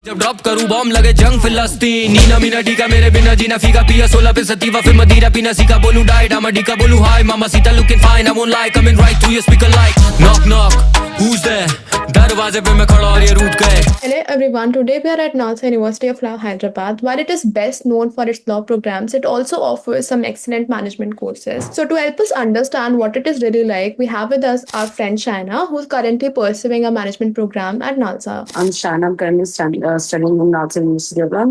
जब ड्रॉप करूं बॉम्ब लगे जंग फिलिस्तीन नीना मीना टीका मेरे बिना जीना फीका पिया 16 पे सतीवा फिर मदीरा पीना सीखा बोलूं डाइट I'm a डीका बोलूं हाय मामा Sita looking fine I won't lie coming right through your speaker like knock knock who's there दरवाजे पे मैं खड़ा और ये रूठ गए. Hello everyone, today we are at NALSAR University of Law, Hyderabad. While it is best known for its law programs, it also offers some excellent management courses. So to help us understand what it is really like, we have with us our friend Shaina, who's currently pursuing a management program at NALSAR. I'm Shaina. I'm currently studying in NALSAR University of Law.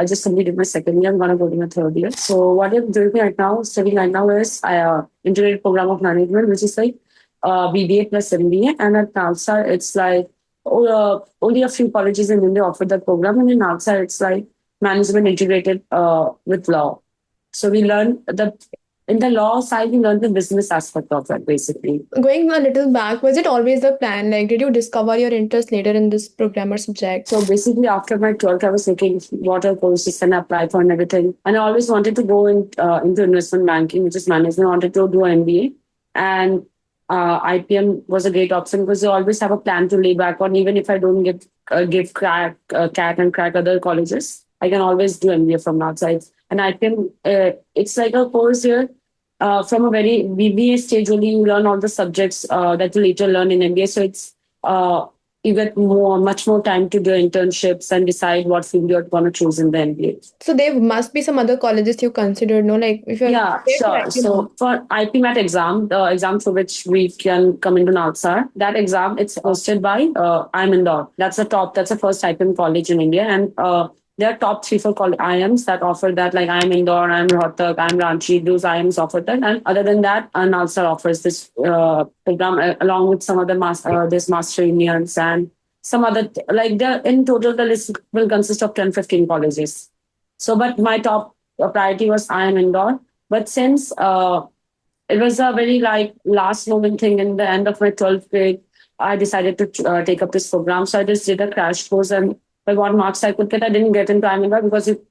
I just completed my second year. I'm going to go to my third year. So what I'm doing right now, studying right now is integrated program of management, which is like BBA plus MBA. And at NALSAR, it's like only a few colleges in India offer that program. And in NALSAR, it's like management integrated with law. So we learn in the law side, we learn the business aspect of it, basically. Going a little back, was it always the plan? Like, did you discover your interest later in this program or subject? So basically, after my 12th, I was thinking what are courses can I apply for and everything. And I always wanted to go into investment banking, which is management. I wanted to do an MBA. And IPM was a great option because you always have a plan to lay back on. Even if I don't give CLAT and crack other colleges, I can always do MBA from outside. And IPM, it's like a course here. From a very BBA stage only, you learn all the subjects that you later learn in MBA. So it's you get much more time to do internships and decide what field you're going to choose in the MBA. So there must be some other colleges you considered, no? Like if you're sure. So for IPMAT exam, the exam for which we can come into NALSAR, that exam it's hosted by IIM Indore. That's the first IPM college in India, and there are top 3-4 IIMs that offer that, like IIM Indore, IIM Rohtak, IIM Ranchi. Those IIMs offer that, and other than that, NALSAR offers this program along with some other master unions and some other in total the list will consist of 10-15 colleges. So, but my top priority was IIM Indore. But since it was a very last moment thing in the end of my 12th grade, I decided to take up this program. So I just did a crash course and by what marks I could get, I didn't get into IIM because it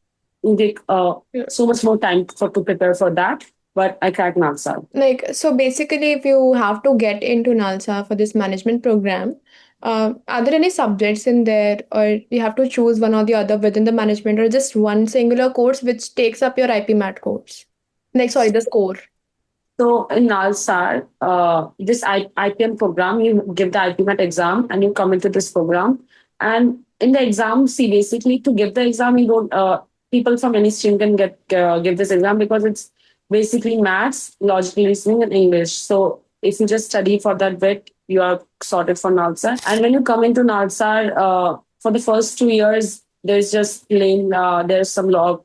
take so much more time to prepare for that. But I cracked NALSAR. So basically, if you have to get into NALSAR for this management program, are there any subjects in there, or you have to choose one or the other within the management, or just one singular course which takes up your IPMAT course? The score. So in NALSAR, this IPM program, you give the IPMAT exam and you come into this program. And in the exam, basically to give the exam, you don't people from any stream can give this exam because it's basically maths, logical reasoning, and English. So if you just study for that bit, you are sorted for NALSAR. And when you come into NALSAR, for the first 2 years, there's just plain there's some law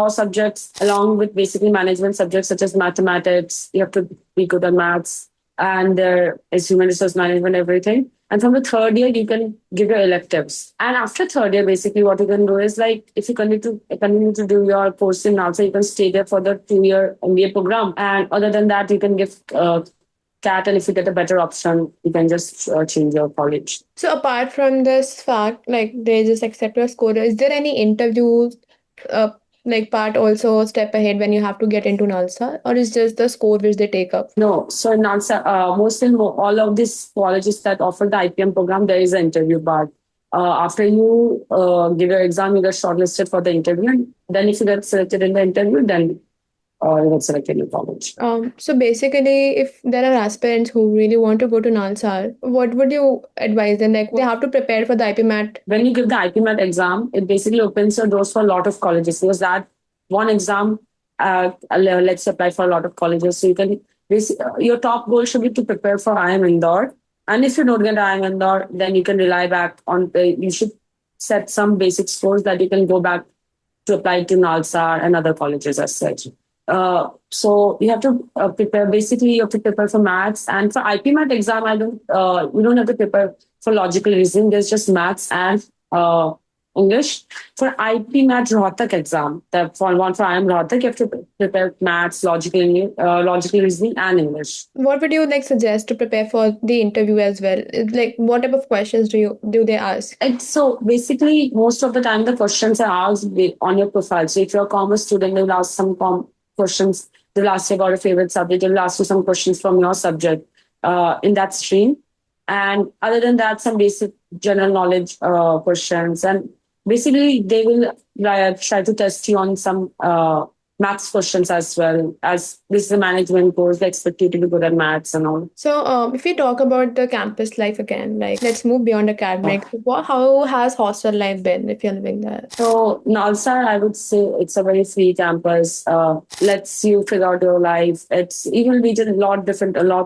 subjects along with basically management subjects such as mathematics. You have to be good at maths, and there is human resource management, everything. And from the third year, you can give your electives. And after third year, basically what you can do is if you continue to do your course in NALSAR, you can stay there for the 2-year MBA program. And other than that, you can give CAT, and if you get a better option, you can just change your college. So apart from this fact, they just accept your score, is there any interviews part also step ahead when you have to get into NALSAR, or is just the score which they take up? No, so in NALSAR, all of these colleges that offer the IPM program, there is an interview part. After you give your exam, you get shortlisted for the interview. Then if you get selected in the interview, then you get selected in college. So basically, if there are aspirants who really want to go to NALSAR, what would you advise them? They have to prepare for the IPMAT. When you give the IPMAT exam, it basically opens your doors for a lot of colleges because that one exam lets you apply for a lot of colleges. So you can your top goal should be to prepare for IIM Indore. And if you don't get IIM Indore, then you can rely back on you should set some basic scores that you can go back to apply to NALSAR and other colleges as such. So you have to prepare. Basically, you have to prepare for maths, and for IPMAT exam, you don't have to prepare for logical reasoning. There's just maths and English. For IPMAT Rohtak exam, for IIM Rohtak, you have to prepare maths, logical reasoning, and English. What would you suggest to prepare for the interview as well? What type of questions do they ask? And so basically, most of the time, the questions are asked on your profile. So if you're a commerce student, they will ask some questions. They'll ask you about a favorite subject. They'll ask you some questions from your subject in that stream. And other than that, some basic general knowledge questions, and basically they will try to test you on some maths questions as well. As this is a management course, they expect you to be good at maths and all. So, if we talk about the campus life again, like let's move beyond academics. How has hostel life been if you're living there? So NALSAR, I would say it's a very free campus. Lets you figure out your life. It's even we did lots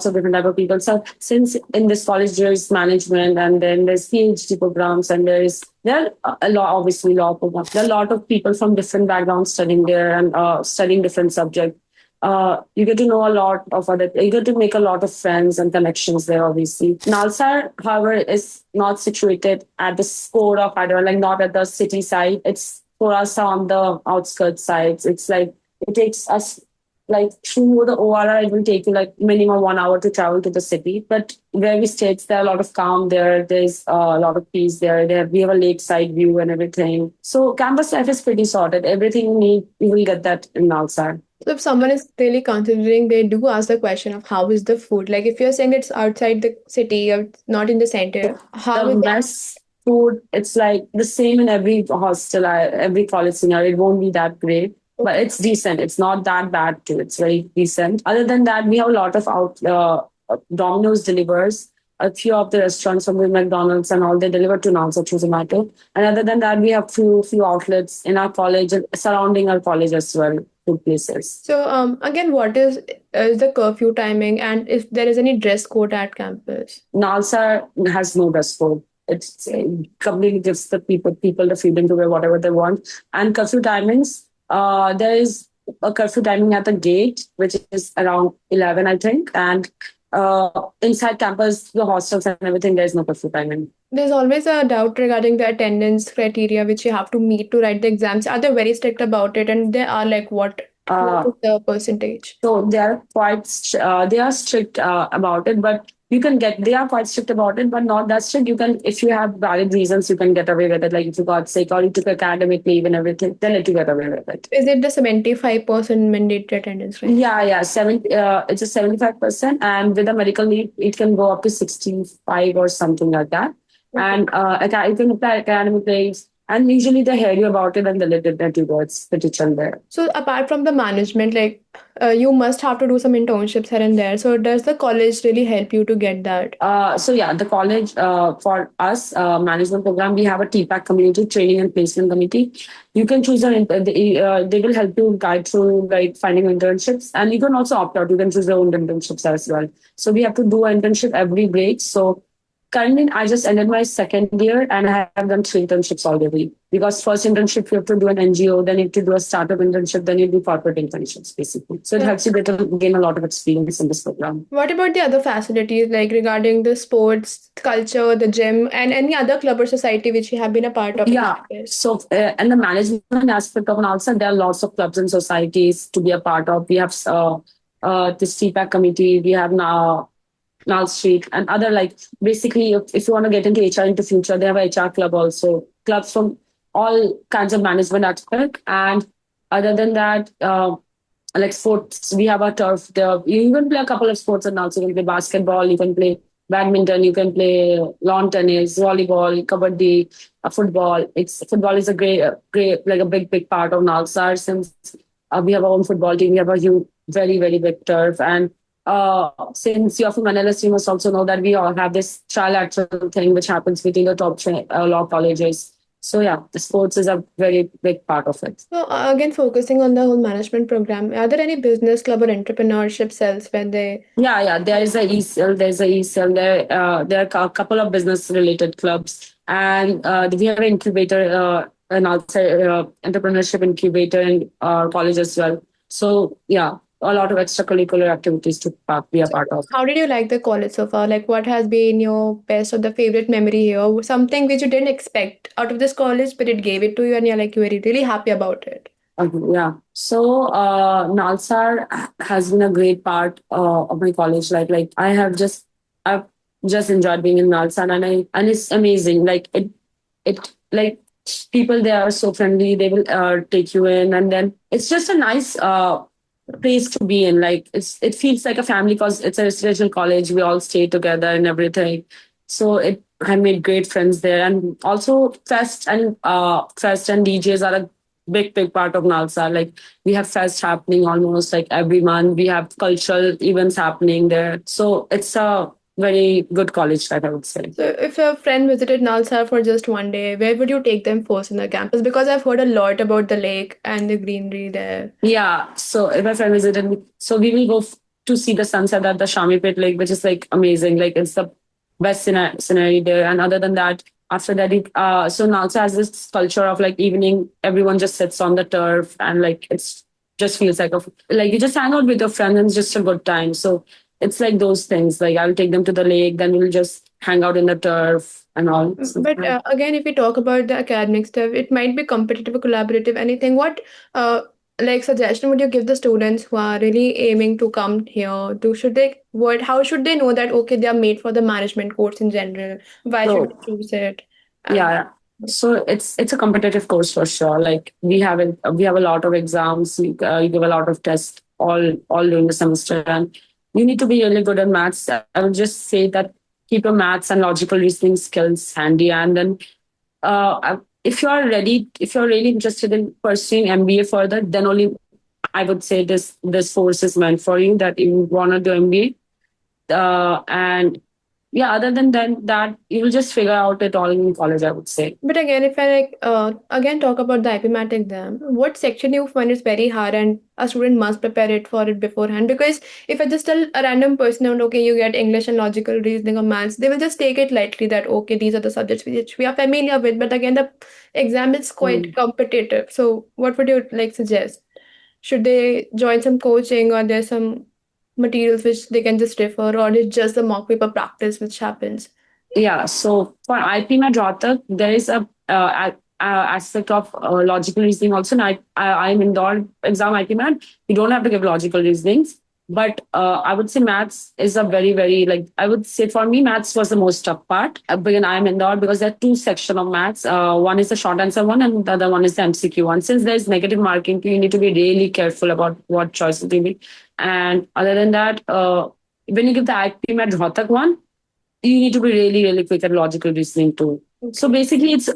of different type of people. So since in this college there's management, and then there's PhD programs, and there are a lot, obviously law programs. There are a lot of people from different backgrounds studying there and studying different subjects. You get to know a lot of you get to make a lot of friends and connections there, obviously. NALSAR, however, is not situated at the core of Hyderabad, like not at the city side. It's for us on the outskirts sides. It's like, it takes us like through the ORR, it will take you like minimum 1 hour to travel to the city. But where we stay, there are a lot of calm there. There's a lot of peace there. We have a lakeside view and everything. So campus life is pretty sorted. Everything you need, you will get that in NALSAR. So if someone is really considering, they do ask the question of how is the food? Like if you're saying it's outside the city or not in the center, how The is mess food, it's like the same in every hostel, every college scenario. It won't be that great, but it's decent. It's not that bad too. It's very decent. Other than that, we have a lot of Domino's delivers. A few of the restaurants from the McDonald's and all, they deliver to NALSA through Zomato. And other than that, we have few outlets in our college, surrounding our college as well, food places. So again, what is the curfew timing, and if there is any dress code at campus? NALSA has no dress code. It's completely gives the people the freedom to wear whatever they want. And curfew timings, there is a curfew timing at the gate, which is around 11, I think. And inside campus, the hostels and everything, there's no curfew timing. There's always a doubt regarding the attendance criteria which you have to meet to write the exams. Are they very strict about it? And they are like what is the percentage? So they are quite they are strict about it, but they are quite strict about it, but not that strict. You can, if you have valid reasons, you can get away with it. Like if you got sick or you took academic leave and everything, then let you get away with it. Is it the 75% mandatory attendance rate? Yeah. It's a 75%. And with a medical leave, it can go up to 65 or something like that. Okay. And you can apply academic leaves. And usually they hear you about it and they let you go. It's pretty chill there. So apart from the management, like you must have to do some internships here and there. So does the college really help you to get that? So yeah, the college for us management program, we have a TPAC community, training and placement committee. You can choose they will help you guide through like finding internships, and you can also opt out. You can choose your own internships as well. So we have to do an internship every break. So currently, I just ended my second year and I have done 3 internships already. Because first internship, you have to do an NGO, then you have to do a startup internship, then you do corporate internships, basically. So it helps you gain a lot of experience in this program. What about the other facilities, like regarding the sports, culture, the gym, and any other club or society which you have been a part of? Yeah. So, and the management aspect of NALSA, there are lots of clubs and societies to be a part of. We have this CPAC committee, we have now Nal Street and other, like basically if you want to get into HR into future, they have a HR club also, clubs from all kinds of management aspect. And other than that, like sports, we have a turf there. You can play a couple of sports and also you can play basketball, you can play badminton, you can play lawn tennis, volleyball, kabaddi, football. Football is a great, like a big part of NALSAR since we have our own football team. We have a huge, very, very big turf. And since you're from NLS, you must also know that we all have this trilateral thing which happens between the top law colleges. So yeah, the sports is a very big part of it. So again, focusing on the whole management program, are there any business club or entrepreneurship cells where they? Yeah, there is a e-cell. There's a e-cell. There are a couple of business-related clubs, and we have an incubator, and also entrepreneurship incubator in our college as well. So yeah, a lot of extracurricular activities to be a part of. How did you like the college so far? Like, what has been your best or the favorite memory here? Something which you didn't expect out of this college, but it gave it to you, and you're like, you were really happy about it. Yeah. So NALSAR has been a great part of my college life. Like I've just enjoyed being in NALSAR, and it's amazing. Like it like people there are so friendly. They will take you in, and then it's just a nice place to be in. Like it feels like a family because it's a residential college. We all stay together and everything. So it I made great friends there, and also fest and DJs are a big part of NALSA. Like we have fest happening almost like every month. We have cultural events happening there, so it's a very good college life, I would say. So, if a friend visited Nalsar for just one day, where would you take them first in the campus? Because I've heard a lot about the lake and the greenery there. Yeah, so if my friend visited me, so we will go to see the sunset at the Shamipet Lake, which is like amazing. Like it's the best scenery there. And other than that, after that, so Nalsa has this culture of like evening, everyone just sits on the turf and like it's just feels like like you just hang out with your friends and it's just a good time. So it's like those things. Like I'll take them to the lake, then we'll just hang out in the turf and all. So, But again, if we talk about the academic stuff, it might be competitive or collaborative. Anything? What like suggestion would you give the students who are really aiming to come here? To should they what? How should they know that okay, they are made for the management course in general? Why should so they choose it? yeah, And yeah. So it's a competitive course for sure. Like we have a lot of exams. You give a lot of tests all during the semester, and you need to be really good at maths. I would just say that keep your maths and logical reasoning skills handy, and then if you are ready, if you're really interested in pursuing MBA further, then only I would say this course is meant for you. That you want to do MBA, and yeah, other than that, you will just figure out it all in college, I would say. but again, if I like again talk about the IPMAT exam, what section you find is very hard and a student must prepare it for it beforehand? Because if I just tell a random person, okay, you get English and logical reasoning or maths, they will just take it lightly that okay, these are the subjects which we are familiar with. But again, the exam is quite Mm. competitive. So what would you like suggest? Should they join some coaching or there's some materials which they can just refer or it's just the mock paper practice which happens? Yeah, so for IPMAT Rohtak, there is aspect of logical reasoning also. And I'm in the exam IPMAT. You don't have to give logical reasonings. But I would say maths is a very, like, I would say for me, maths was the most tough part. Because I'm in the because there are two sections of maths. One is the short answer one, and the other one is the MCQ one. Since there's negative marking, you need to be really careful about what choices you make. And other than that, when you give the IPMAT Rohtak one, you need to be really quick at logical reasoning too. So basically, it's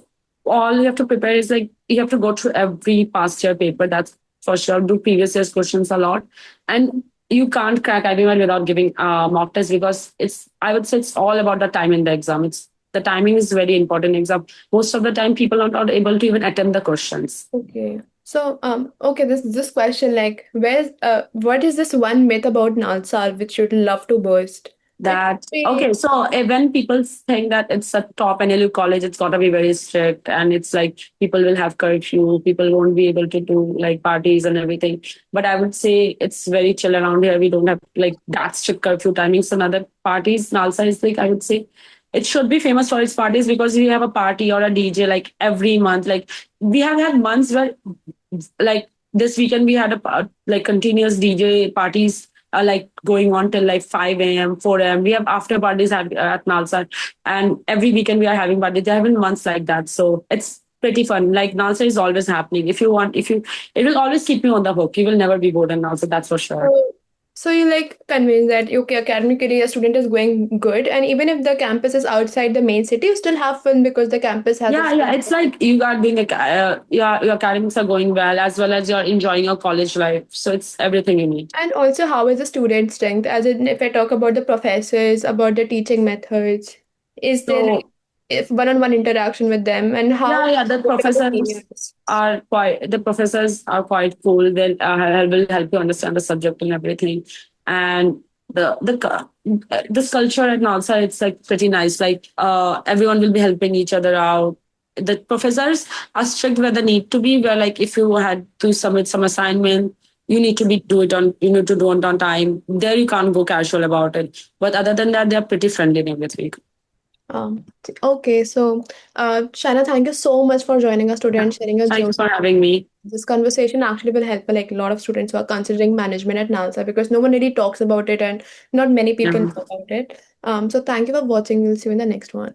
all you have to prepare is like you have to go through every past year paper. That's for sure. Do previous year's questions a lot, and you can't crack IBM without giving mock test because it's. I would say it's all about the time in the exam. It's the timing is very important in exam. Most of the time, people are not able to even attempt the questions. Okay. So, okay, this question, like, what is this one myth about Nalsar which you'd love to burst? It could That be, okay, so when people think that it's a top NLU college, it's got to be very strict, and it's like people will have curfew, people won't be able to do like parties and everything. But I would say it's very chill around here. We don't have like that strict curfew timings. And other parties, Nalsa is like I would say it should be famous for its parties because we have a party or a DJ like every month. Like we have had months where like this weekend we had like continuous DJ parties like going on till like 5 a.m., 4 a.m. We have after parties at Nalsa, and every weekend we are having parties. There have been months like that, so it's pretty fun. Like Nalsa is always happening. It will always keep you on the hook. You will never be bored in Nalsa, that's for sure. so, so you like convinced that okay, academically a student is going good, and even if the campus is outside the main city, you still have fun because the campus has Yeah, its yeah. own. It's like you are being your academics are going well as you're enjoying your college life. So it's everything you need. And also, how is the student strength? As in, if I talk about the professors, about the teaching methods, is there like So if one-on-one interaction with them, and how yeah, yeah. what are the seniors? The professors are quite cool. They will help you understand the subject and everything. And this culture at NASA, it's like pretty nice. Like everyone will be helping each other out. The professors are strict where they need to be. Where like if you had to submit some assignment, you need to do it on time. There you can't go casual about it. But other than that, they're pretty friendly and everything. Um, okay, so Shana, thank you so much for joining us today Yeah. and sharing your Thanks journey. for having me. This conversation actually will help like a lot of students who are considering management at NALSA because no one really talks about it and not many people Yeah. know about it. So thank you for watching. We'll see you in the next one.